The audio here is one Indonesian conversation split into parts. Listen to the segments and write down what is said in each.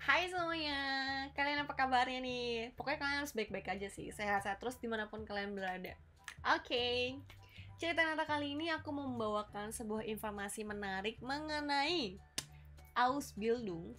Hai semuanya, kalian apa kabarnya nih? Pokoknya kalian harus baik-baik aja sih, sehat-sehat terus dimanapun kalian berada. Oke, cerita Nata kali ini aku membawakan sebuah informasi menarik mengenai Ausbildung.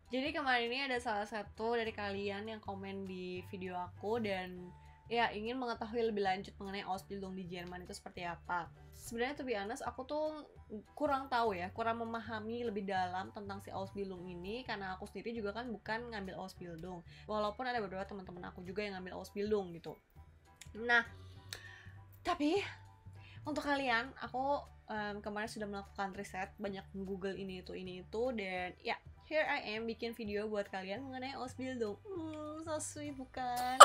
Jadi kemarin ini ada salah satu dari kalian yang komen di video aku dan ya ingin mengetahui lebih lanjut mengenai Ausbildung di Jerman itu seperti apa. Sebenarnya to be honest, aku tuh kurang tahu ya, kurang memahami lebih dalam tentang si Ausbildung ini karena aku sendiri juga kan bukan ngambil Ausbildung. Walaupun ada beberapa teman-teman aku juga yang ngambil Ausbildung gitu. Nah, tapi untuk kalian, aku kemarin sudah melakukan riset, banyak Google ini itu dan ya, here I am bikin video buat kalian mengenai Ausbildung. So sweet bukan?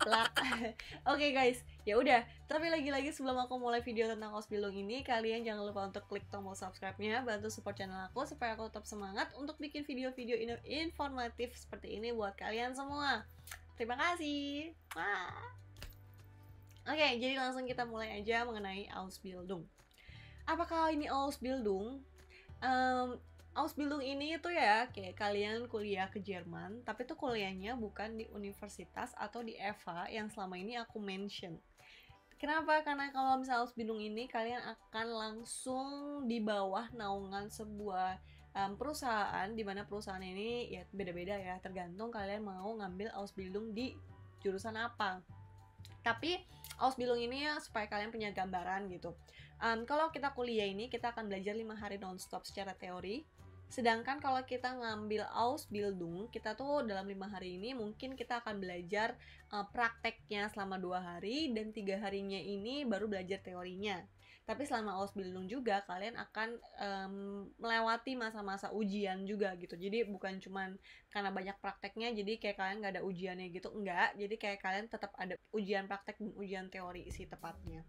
Plak. Oke guys, ya udah. Tapi lagi-lagi sebelum aku mulai video tentang Ausbildung ini, kalian jangan lupa untuk klik tombol subscribe-nya, bantu support channel aku supaya aku tetap semangat untuk bikin video-video informatif seperti ini buat kalian semua. Terima kasih. Oke, jadi langsung kita mulai aja mengenai Ausbildung. Apakah ini Ausbildung? Ausbildung ini tuh ya kayak kalian kuliah ke Jerman, tapi tuh kuliahnya bukan di universitas atau di EVA yang selama ini aku mention. Kenapa? Karena kalau misalnya Ausbildung ini kalian akan langsung di bawah naungan sebuah perusahaan, di mana perusahaan ini ya beda-beda ya, tergantung kalian mau ngambil Ausbildung di jurusan apa. Tapi Ausbildung ini ya supaya kalian punya gambaran gitu. Kalau kita kuliah ini kita akan belajar 5 hari nonstop secara teori. Sedangkan kalau kita ngambil Ausbildung, kita tuh dalam 5 hari ini mungkin kita akan belajar prakteknya selama 2 hari dan 3 harinya ini baru belajar teorinya. Tapi selama Ausbildung juga kalian akan melewati masa-masa ujian juga gitu. Jadi bukan cuman karena banyak prakteknya jadi kayak kalian gak ada ujiannya gitu, enggak. Jadi kayak kalian tetap ada ujian praktek dan ujian teori sih tepatnya.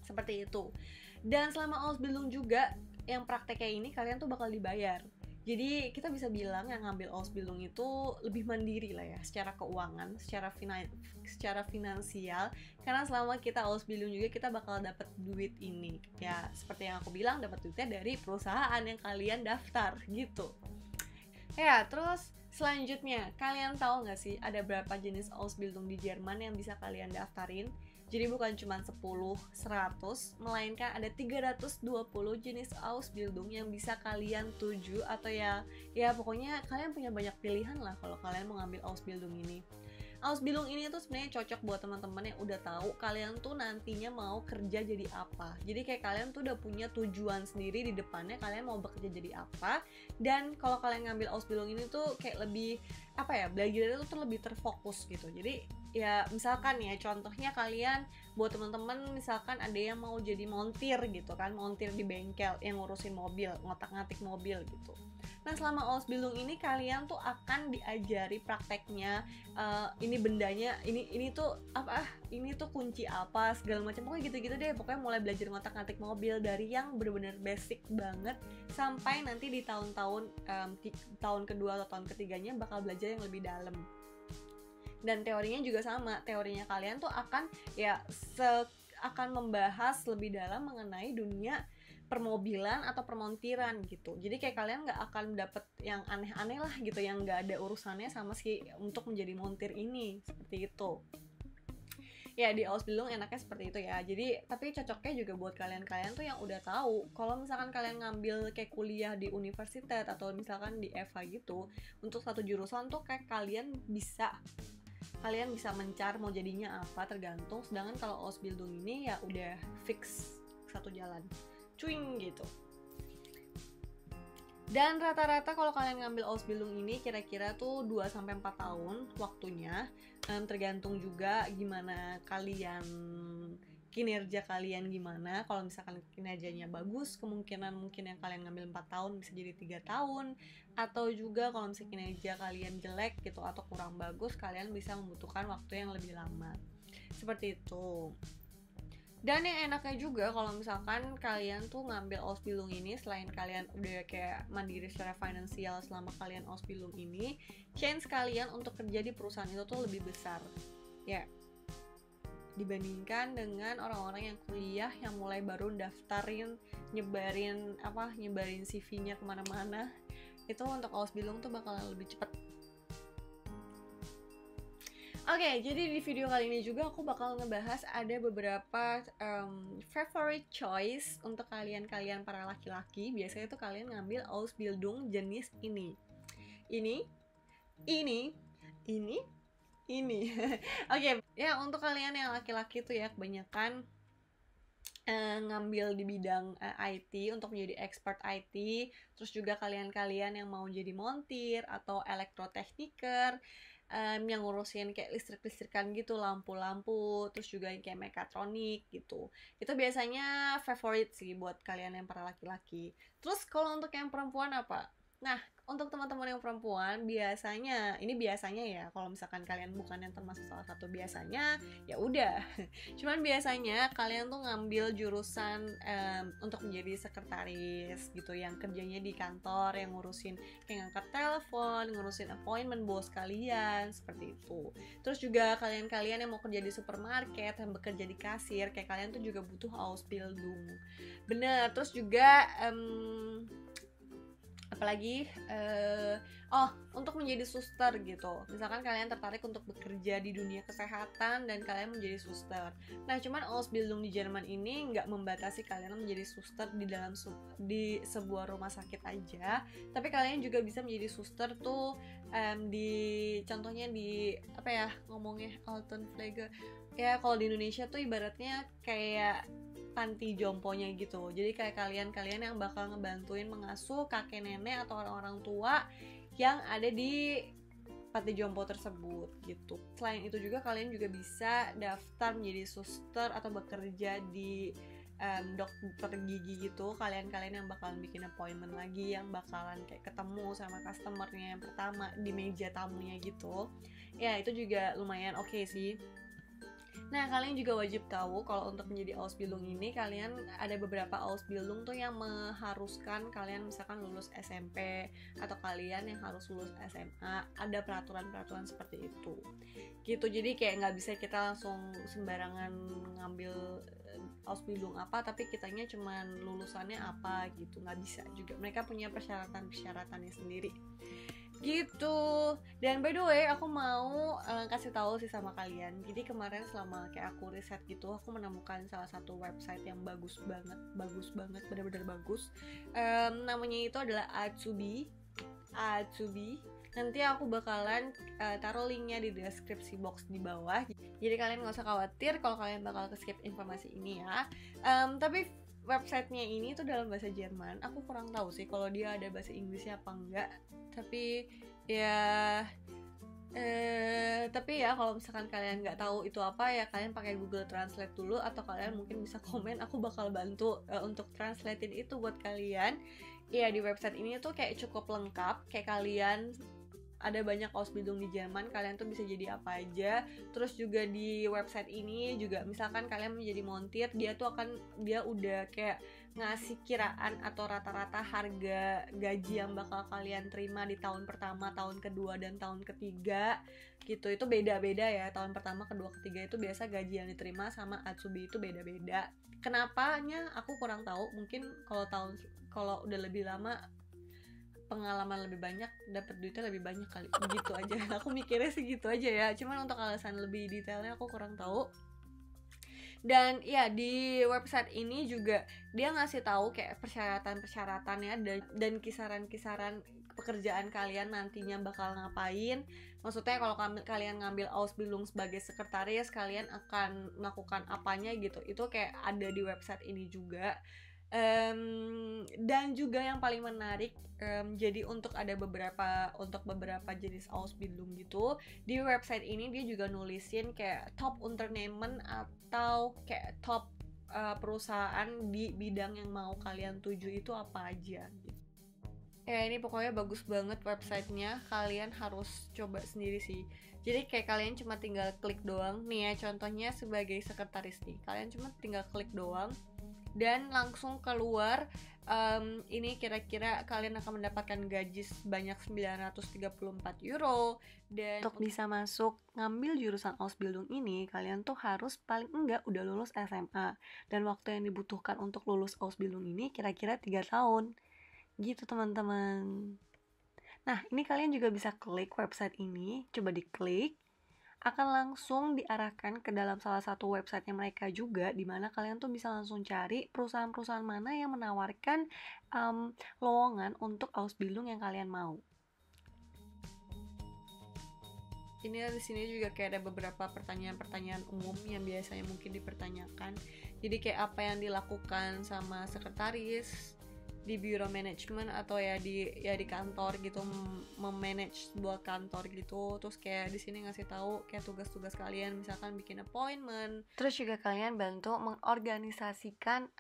Seperti itu. Dan selama Ausbildung juga yang prakteknya ini kalian tuh bakal dibayar. Jadi kita bisa bilang yang ngambil Ausbildung itu lebih mandiri lah ya, secara keuangan, secara finansial. Karena selama kita Ausbildung juga kita bakal dapat duit ini. Ya seperti yang aku bilang, dapat duitnya dari perusahaan yang kalian daftar gitu. Ya terus selanjutnya, kalian tahu nggak sih ada berapa jenis Ausbildung di Jerman yang bisa kalian daftarin? Jadi bukan cuma 10, 100, melainkan ada 320 jenis Ausbildung yang bisa kalian tuju atau ya pokoknya kalian punya banyak pilihan lah kalau kalian mau ngambil Ausbildung ini. Ausbildung ini tuh sebenarnya cocok buat teman-teman yang udah tahu kalian tuh nantinya mau kerja jadi apa. Jadi kayak kalian tuh udah punya tujuan sendiri di depannya kalian mau bekerja jadi apa. Dan kalau kalian ngambil Ausbildung ini tuh kayak lebih belajarnya tuh lebih terfokus gitu. Jadi ya misalkan ya contohnya kalian buat teman-teman misalkan ada yang mau jadi montir gitu kan, montir di bengkel yang ngurusin mobil, ngotak-ngatik mobil gitu. Nah selama Ausbildung ini kalian tuh akan diajari prakteknya, ini bendanya, ini tuh apa, ini tuh kunci apa segala macam, pokoknya gitu-gitu deh. Pokoknya mulai belajar ngotak-ngatik mobil dari yang bener-bener basic banget sampai nanti di tahun-tahun tahun kedua atau tahun ketiganya bakal belajar yang lebih dalam. Dan teorinya juga sama, teorinya kalian tuh akan akan membahas lebih dalam mengenai dunia permobilan atau permontiran gitu. Jadi kayak kalian nggak akan dapet yang aneh-aneh lah gitu, yang nggak ada urusannya sama si untuk menjadi montir ini, seperti itu. Ya di Ausbildung enaknya seperti itu ya. Jadi tapi cocoknya juga buat kalian tuh yang udah tahu kalau misalkan kalian ngambil kayak kuliah di universitas atau misalkan di EVA gitu, untuk satu jurusan tuh kayak kalian bisa mencar mau jadinya apa tergantung. Sedangkan kalau Ausbildung ini ya udah fix satu jalan, cuing gitu. Dan rata-rata kalau kalian ngambil Ausbildung ini kira-kira tuh 2-4 tahun waktunya, tergantung juga gimana kalian, kinerja kalian gimana. Kalau misalkan kinerjanya bagus, kemungkinan mungkin yang kalian ngambil 4 tahun bisa jadi 3 tahun. Atau juga kalau misalkan kinerja kalian jelek gitu atau kurang bagus, kalian bisa membutuhkan waktu yang lebih lama. Seperti itu. Dan yang enaknya juga kalau misalkan kalian tuh ngambil Ausbildung ini, selain kalian udah kayak mandiri secara finansial selama kalian Ausbildung ini, chance kalian untuk kerja di perusahaan itu tuh lebih besar ya, dibandingkan dengan orang-orang yang kuliah yang mulai baru daftarin, nyebarin CV-nya kemana-mana itu untuk Ausbildung tuh bakalan lebih cepet. Oke, jadi di video kali ini juga aku bakal ngebahas ada beberapa favorite choice untuk kalian para laki-laki. Biasanya tuh kalian ngambil Ausbildung jenis ini. Ini. Oke, ya untuk kalian yang laki-laki tuh ya kebanyakan ngambil di bidang IT untuk menjadi expert IT. Terus juga kalian-kalian yang mau jadi montir atau elektrotechniker, yang ngurusin kayak listrik-listrikan gitu, lampu-lampu, terus juga yang kayak mekatronik gitu. Itu biasanya favorite sih buat kalian yang para laki-laki. Terus kalau untuk yang perempuan apa? Nah, untuk teman-teman yang perempuan biasanya, ini biasanya ya, kalau misalkan kalian bukan yang termasuk salah satu biasanya, ya udah. Cuman biasanya kalian tuh ngambil jurusan untuk menjadi sekretaris gitu, yang kerjanya di kantor, yang ngurusin kayak ngangkat telepon, ngurusin appointment bos kalian, seperti itu. Terus juga kalian-kalian yang mau kerja di supermarket, yang bekerja di kasir, kayak kalian tuh juga butuh Ausbildung. Bener, terus juga apalagi untuk menjadi suster gitu. Misalkan kalian tertarik untuk bekerja di dunia kesehatan dan kalian menjadi suster. Nah, cuman Ausbildung di Jerman ini nggak membatasi kalian menjadi suster di dalam di sebuah rumah sakit aja, tapi kalian juga bisa menjadi suster tuh contohnya di apa ya ngomongnya, Altenpflege. Ya kalau di Indonesia tuh ibaratnya kayak panti jomponya gitu. Jadi kayak kalian yang bakal ngebantuin mengasuh kakek nenek atau orang-orang tua yang ada di panti jompo tersebut gitu. Selain itu juga kalian juga bisa daftar menjadi suster atau bekerja di dokter gigi gitu. Kalian yang bakalan bikin appointment lagi, yang bakalan kayak ketemu sama customernya yang pertama di meja tamunya gitu. Ya itu juga lumayan oke sih. Nah, kalian juga wajib tahu kalau untuk menjadi Ausbildung ini kalian ada beberapa Ausbildung tuh yang mengharuskan kalian misalkan lulus SMP atau kalian yang harus lulus SMA, ada peraturan-peraturan seperti itu. Gitu. Jadi kayak nggak bisa kita langsung sembarangan ngambil Ausbildung apa tapi kitanya cuman lulusannya apa gitu, nggak bisa juga. Mereka punya persyaratan-persyaratannya sendiri. Gitu. Dan by the way aku mau kasih tahu sih sama kalian. Jadi kemarin selama kayak aku riset gitu, aku menemukan salah satu website yang bagus banget, benar-benar bagus. Namanya itu adalah Azubi. Nanti aku bakalan taruh linknya di deskripsi box di bawah. Jadi kalian nggak usah khawatir kalau kalian bakal skip informasi ini ya. Tapi websitenya ini tuh dalam bahasa Jerman. Aku kurang tahu sih kalau dia ada bahasa Inggrisnya apa enggak. Tapi ya kalau misalkan kalian nggak tahu itu apa ya kalian pakai Google Translate dulu atau kalian mungkin bisa komen, aku bakal bantu untuk translatein itu buat kalian. Ya di website ini tuh kayak cukup lengkap, kayak kalian ada banyak Ausbildung di Jerman, kalian tuh bisa jadi apa aja. Terus juga di website ini juga misalkan kalian menjadi montir, dia udah kayak ngasih kiraan atau rata-rata harga gaji yang bakal kalian terima di tahun pertama, tahun kedua, dan tahun ketiga gitu. Itu beda-beda ya, tahun pertama, kedua, ketiga itu biasa gaji yang diterima sama Azubi itu beda-beda. Kenapanya aku kurang tahu, mungkin kalau udah lebih lama pengalaman lebih banyak dapat duitnya lebih banyak kali, begitu aja. Aku mikirnya sih gitu aja ya, cuman untuk alasan lebih detailnya aku kurang tahu. Dan ya di website ini juga dia ngasih tahu kayak persyaratan-persyaratannya dan kisaran-kisaran pekerjaan kalian nantinya bakal ngapain. Maksudnya kalau kalian ngambil Ausbildung sebagai sekretaris, kalian akan melakukan apanya gitu. Itu kayak ada di website ini juga. Dan juga yang paling menarik, jadi untuk beberapa jenis Ausbildung gitu di website ini dia juga nulisin kayak top Unternehmen atau kayak top perusahaan di bidang yang mau kalian tuju itu apa aja gitu. Ya ini pokoknya bagus banget websitenya, kalian harus coba sendiri sih. Jadi kayak kalian cuma tinggal klik doang nih ya, contohnya sebagai sekretaris nih, kalian cuma tinggal klik doang dan langsung keluar ini kira-kira kalian akan mendapatkan gaji sebanyak 934 euro. Dan untuk bisa masuk ngambil jurusan Ausbildung ini kalian tuh harus paling enggak udah lulus SMA, dan waktu yang dibutuhkan untuk lulus Ausbildung ini kira-kira 3 tahun gitu teman-teman. Nah, ini kalian juga bisa klik website ini, coba diklik, akan langsung diarahkan ke dalam salah satu websitenya mereka juga, di mana kalian tuh bisa langsung cari perusahaan-perusahaan mana yang menawarkan lowongan untuk Ausbildung yang kalian mau. Ini di sini juga kayak ada beberapa pertanyaan-pertanyaan umum yang biasanya mungkin dipertanyakan. Jadi kayak apa yang dilakukan sama sekretaris di biro manajemen atau ya di kantor gitu, memanage sebuah kantor gitu. Terus kayak di sini ngasih tahu kayak tugas-tugas kalian, misalkan bikin appointment. Terus juga kalian bantu mengorganisasikan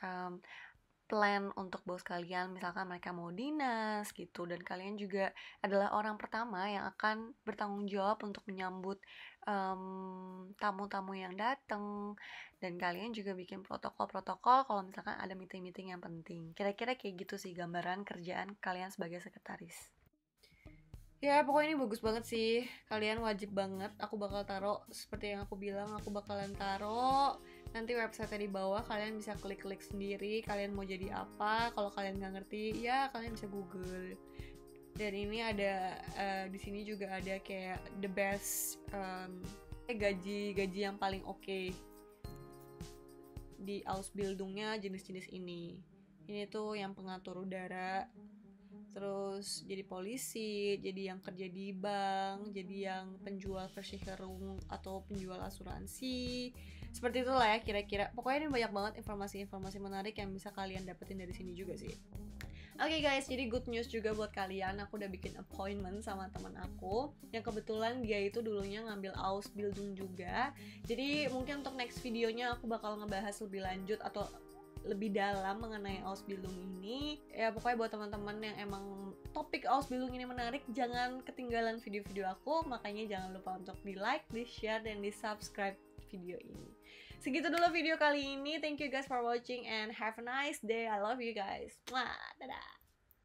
plan untuk bos kalian, misalkan mereka mau dinas gitu, dan kalian juga adalah orang pertama yang akan bertanggung jawab untuk menyambut tamu-tamu yang datang, dan kalian juga bikin protokol-protokol kalau misalkan ada meeting-meeting yang penting. Kira-kira kayak gitu sih gambaran kerjaan kalian sebagai sekretaris. Ya pokoknya ini bagus banget sih, kalian wajib banget. Aku bakal taruh, seperti yang aku bilang, aku bakalan taruh nanti website di bawah. Kalian bisa klik-klik sendiri, kalian mau jadi apa. Kalau kalian nggak ngerti, ya kalian bisa google. Dan ini ada di sini juga ada kayak the best gaji yang paling oke di Ausbildungnya jenis-jenis ini. Ini tuh yang pengatur udara, terus jadi polisi, jadi yang kerja di bank, jadi yang penjual versicherung atau penjual asuransi. Seperti itulah ya kira-kira. Pokoknya ini banyak banget informasi-informasi menarik yang bisa kalian dapetin dari sini juga sih. Oke guys, jadi good news juga buat kalian. Aku udah bikin appointment sama teman aku yang kebetulan dia itu dulunya ngambil Ausbildung juga. Jadi mungkin untuk next videonya aku bakal ngebahas lebih lanjut atau lebih dalam mengenai Ausbildung ini. Ya pokoknya buat teman-teman yang emang topik Ausbildung ini menarik, jangan ketinggalan video-video aku. Makanya jangan lupa untuk di like, di share, dan di subscribe video ini. Segitu dulu video kali ini. Thank you guys for watching and have a nice day. I love you guys. Mwah, dadah.